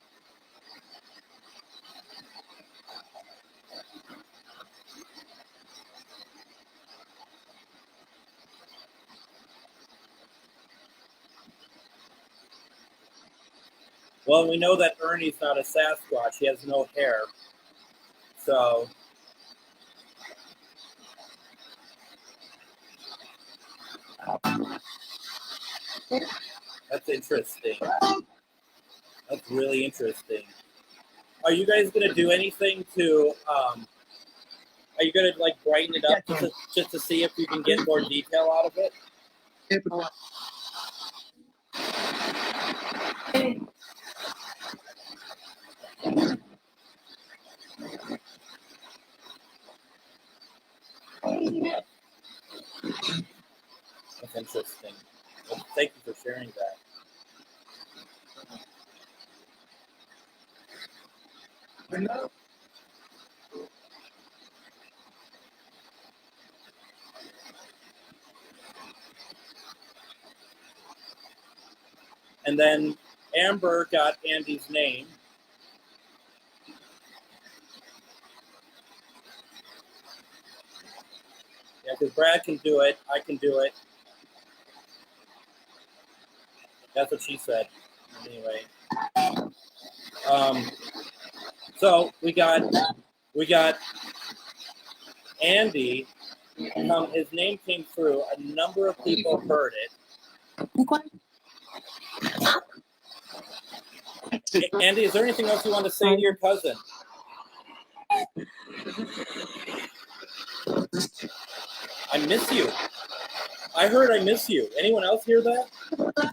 Well, we know that Ernie's not a Sasquatch. He has no hair. So that's interesting. That's really interesting. Are you guys gonna do anything to? Are you gonna like brighten it up just to see if you can get more detail out of it? That's interesting. Well, thank you for sharing that. And then Amber got Andy's name. Yeah, because Brad can do it. I can do it. That's what she said. Anyway. So we got Andy. His name came through. A number of people heard it. Andy, is there anything else you want to say to your cousin? I miss you. I heard I miss you. Anyone else hear that?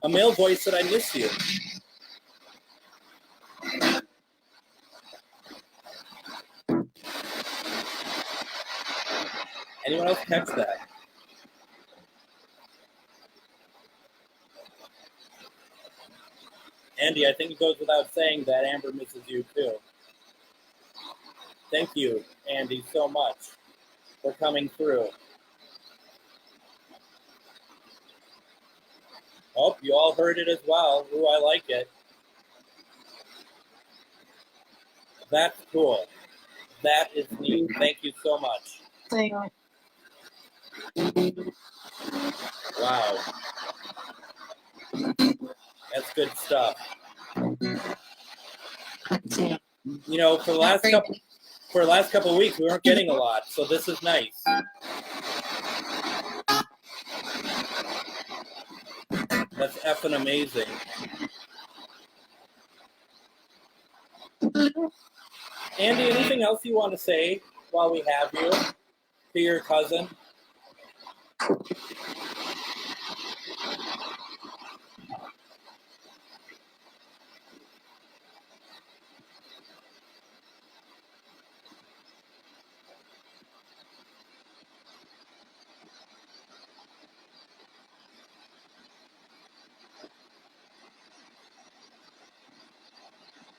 A male voice said I miss you. Anyone else catch that? Andy, I think it goes without saying that Amber misses you too. Thank you, Andy, so much for coming through. Oh, you all heard it as well. Ooh, I like it. That's cool. That is neat. Thank you so much. Wow. That's good stuff. You know, for the last couple of weeks, we weren't getting a lot, so this is nice. That's effing amazing. Andy, anything else you want to say while we have you to your cousin?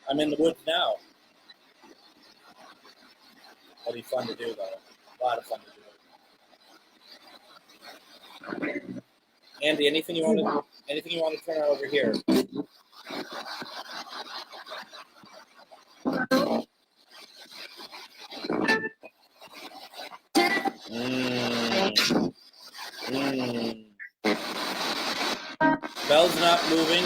I'm in the woods now. That'll be fun to do, though. A lot of fun to do. Andy, anything you want to turn on over here? Bell's not moving.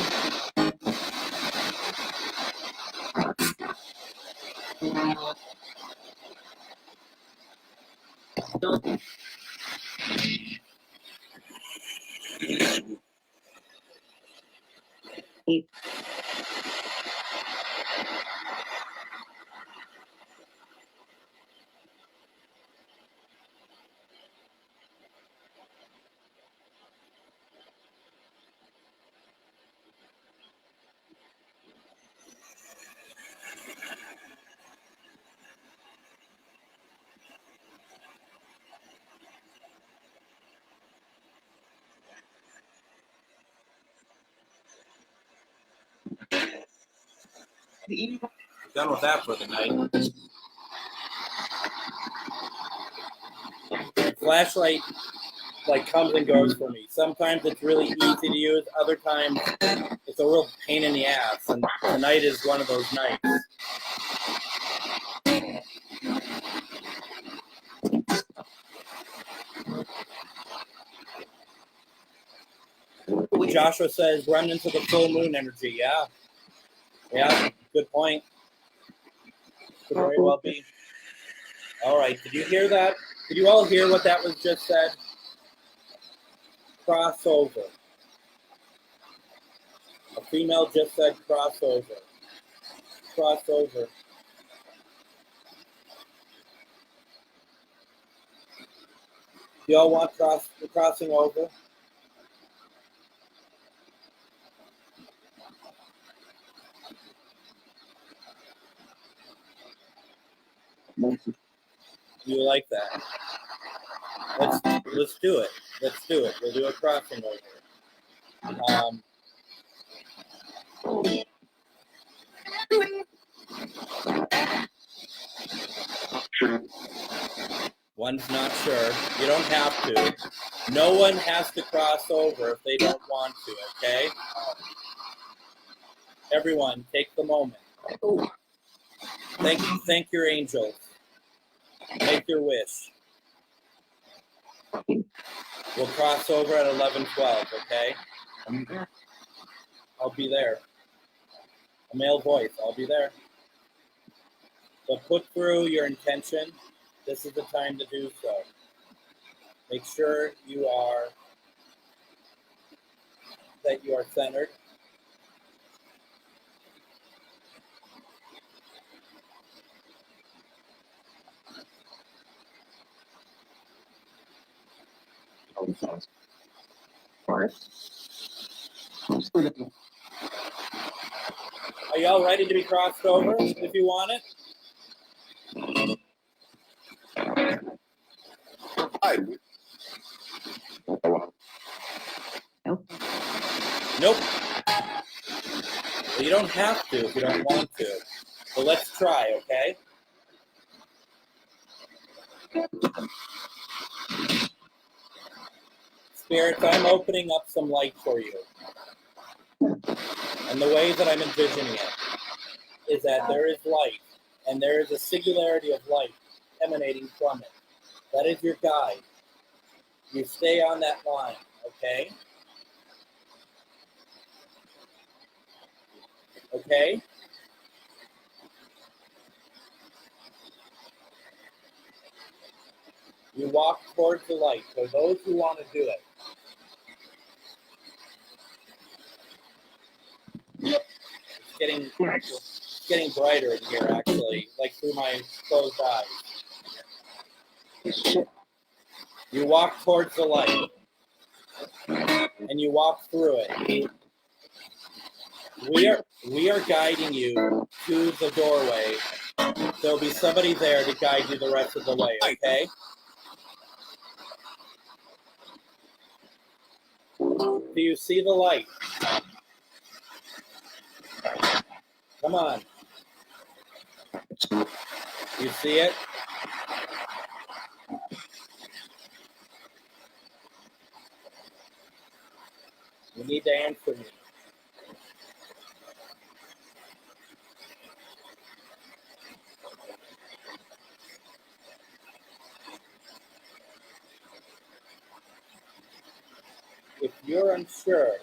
Done with that for the night. Flashlight like comes and goes for me. Sometimes it's really easy to use. Other times it's a real pain in the ass. And tonight is one of those nights. Joshua says, run into the full moon energy. Yeah. Yeah, good point. Could very well be. All right, did you hear that? Did you all hear what that was just said? Crossover. A female just said crossover. Crossover. Do y'all want crossing over? You like that? Let's do it. Let's do it. We'll do a crossing over. One's not sure. You don't have to. No one has to cross over if they don't want to, okay? Everyone, take the moment. Thank your angels. Make your wish. We'll cross over at 11:12, okay? I'll be there. A male voice, I'll be there. So put through your intention. This is the time to do so. Make sure that you are centered. Are y'all ready to be crossed over if you want it? Nope. Well, you don't have to if you don't want to. But let's try, okay? Spirits, I'm opening up some light for you. And the way that I'm envisioning it is that there is light, and there is a singularity of light emanating from it. That is your guide. You stay on that line, okay? Okay? You walk towards the light. For those who want to do it, it's getting brighter in here, actually, like through my closed eyes. You walk towards the light, and you walk through it. We are guiding you to the doorway. There'll be somebody there to guide you the rest of the way, okay? Do you see the light? Come on. You see it? You need to answer me. If you're unsure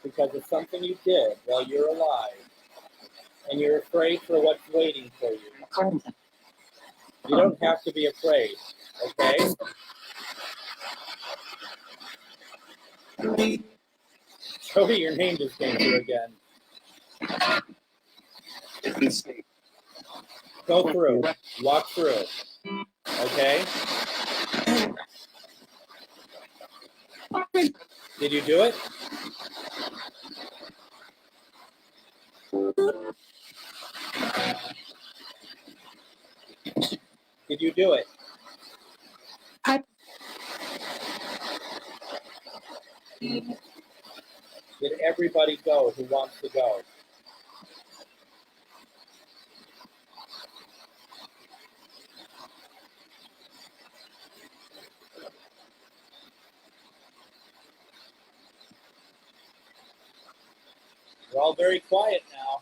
because of something you did while you're alive and you're afraid for what's waiting for you, you don't have to be afraid, okay? Jody, your name just came through again. Go through. Walk through. Okay? Did you do it? Did you do it? Did everybody go who wants to go? You're all very quiet now.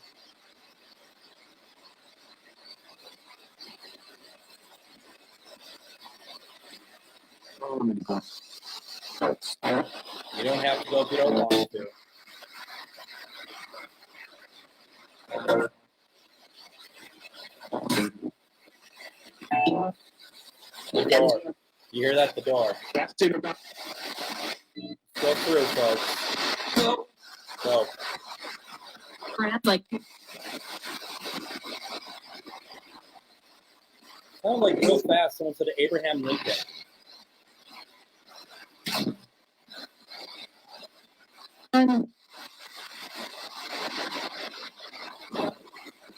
You don't have to go if you don't want to. The door. You hear that? The door. Go through, folks. Go. Like Sound like real fast. Someone said Abraham Lincoln.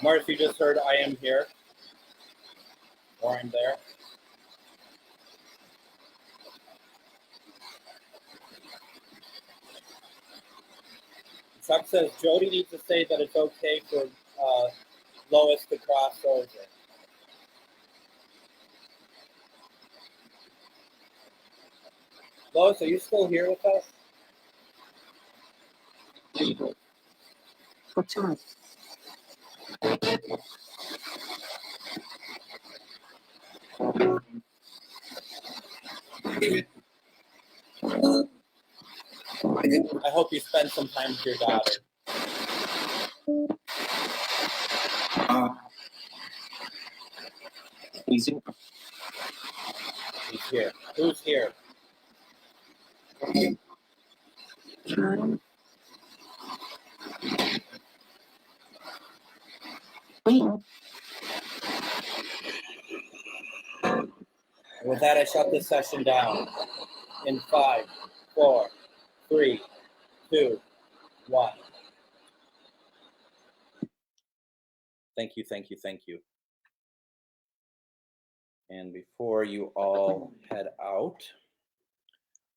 Mark, you just heard I am here. Or I'm there. Chuck says Jody needs to say that it's okay for Lois to cross over. Lois, are you still here with us? for time. I hope you spend some time with your daughter. Easy. He's here. Who's here? Time. Wait. With that, I shut this session down. In 5, 4, 3, 2, 1. Thank you, thank you, thank you. And before you all head out,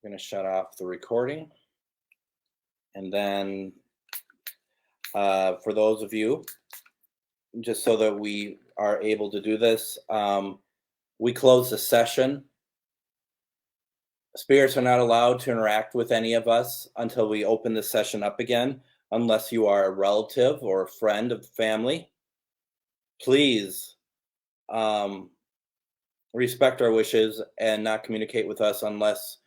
I'm going to shut off the recording. And then for those of you, just so that we are able to do this, we close the session. Spirits are not allowed to interact with any of us until we open the session up again, unless you are a relative or a friend of the family. Please respect our wishes and not communicate with us unless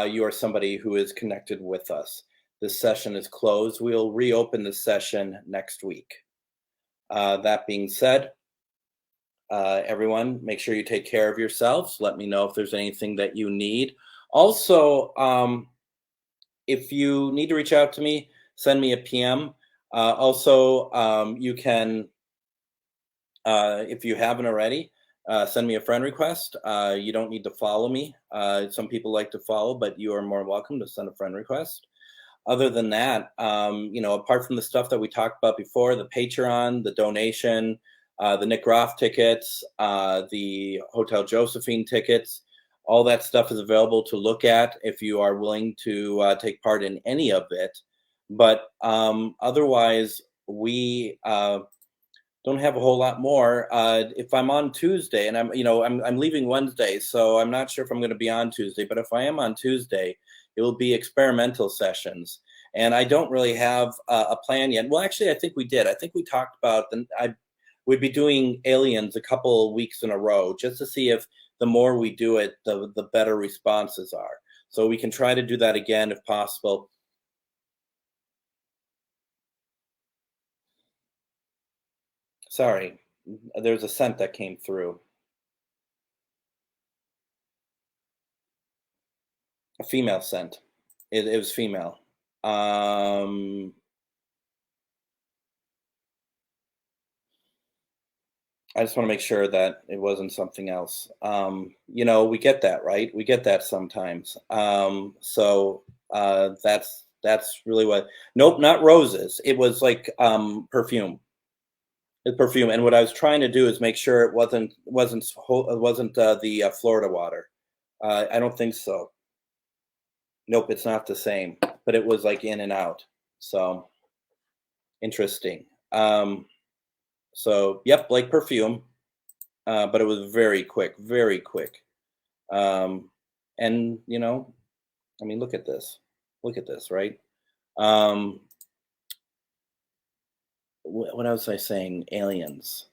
you are somebody who is connected with us. This session is closed. We'll reopen the session next week. That being said, everyone, make sure you take care of yourselves. Let me know if there's anything that you need. Also, if you need to reach out to me, send me a PM. You can, if you haven't already, send me a friend request. You don't need to follow me. Some people like to follow, but you are more welcome to send a friend request. Other than that, apart from the stuff that we talked about before, the Patreon, the donation, the Nick Groff tickets, the Hotel Josephine tickets, all that stuff is available to look at if you are willing to take part in any of it. But otherwise, we don't have a whole lot more. If I'm on Tuesday, and I'm leaving Wednesday, so I'm not sure if I'm going to be on Tuesday. But if I am on Tuesday, it will be experimental sessions, and I don't really have a plan yet. Well, actually, I think we did. I think we talked about we'd be doing aliens a couple of weeks in a row, just to see if the more we do it, the better responses are. So we can try to do that again if possible. Sorry, there's a scent that came through. A female scent. It was female. I just want to make sure that it wasn't something else. We get that, right? We get that sometimes. That's really what. Nope, not roses. It was like perfume. It's perfume, and what I was trying to do is make sure it wasn't the Florida water. I don't think so. Nope, it's not the same. But it was like in and out. So interesting. So, yep, like perfume, but it was very quick, very quick. And, look at this, right? what else was I saying? Aliens.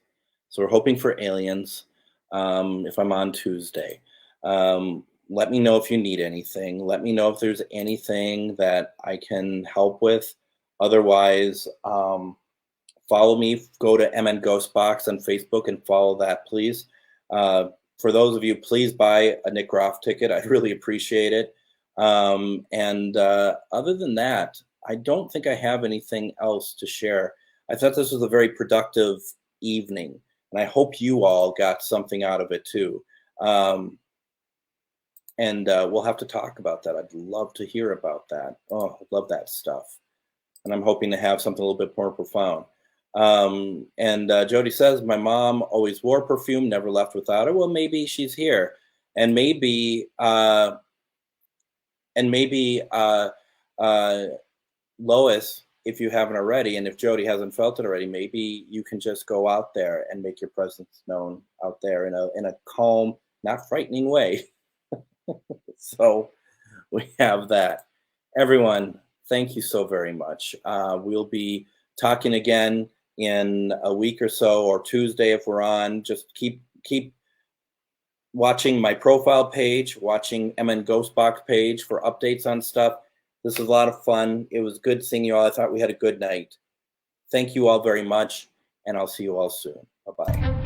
So we're hoping for aliens. If I'm on Tuesday, let me know if you need anything. Let me know if there's anything that I can help with. Otherwise, follow me. Go to MN Ghostbox on Facebook and follow that, please. For those of you, please buy a Nick Groff ticket. I'd really appreciate it. And other than that, I don't think I have anything else to share. I thought this was a very productive evening, and I hope you all got something out of it too. And we'll have to talk about that. I'd love to hear about that. Oh, I love that stuff. And I'm hoping to have something a little bit more profound. And Jody says, my mom always wore perfume, never left without it. Well, maybe she's here. And maybe Lois, if you haven't already, and if Jody hasn't felt it already, maybe you can just go out there and make your presence known out there in a calm, not frightening way. So we have that. Everyone, thank you so very much. We'll be talking again in a week or so, or Tuesday if we're on. Just keep watching my profile page, watching MN Ghostbox page for updates on stuff. This was a lot of fun. It was good seeing you all. I thought we had a good night. Thank you all very much, and I'll see you all soon. Bye-bye.